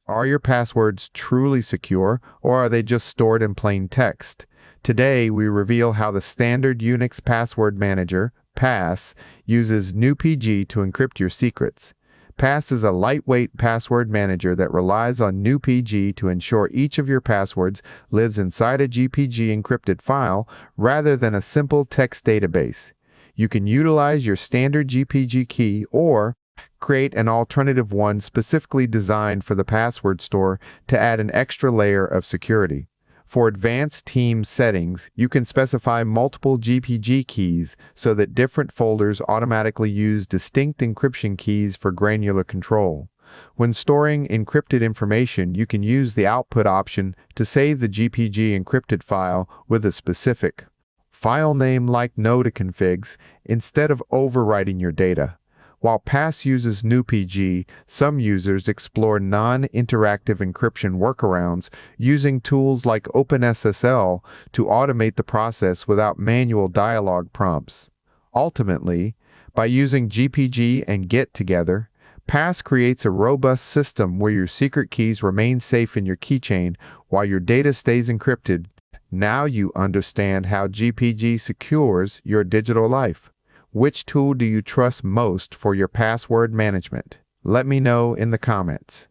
Are your passwords truly secure, or are they just stored in plain text? Today, we reveal how the standard Unix password manager, PASS, uses GPG to encrypt your secrets. PASS is a lightweight password manager that relies on GPG to ensure each of your passwords lives inside a GPG encrypted file rather than a simple text database. You can utilize your standard GPG key or create an alternative one specifically designed for the password store to add an extra layer of security. For advanced team settings, you can specify multiple GPG keys so that different folders automatically use distinct encryption keys for granular control. When storing encrypted information, you can use the output option to save the GPG encrypted file with a specific file name like no to configs instead of overwriting your data. While PASS uses GPG, some users explore non-interactive encryption workarounds using tools like OpenSSL to automate the process without manual dialog prompts. Ultimately, by using GPG and GET together, PASS creates a robust system where your secret keys remain safe in your keychain while your data stays encrypted. Now you understand how GPG secures your digital life. Which tool do you trust most for your password management? Let me know in the comments.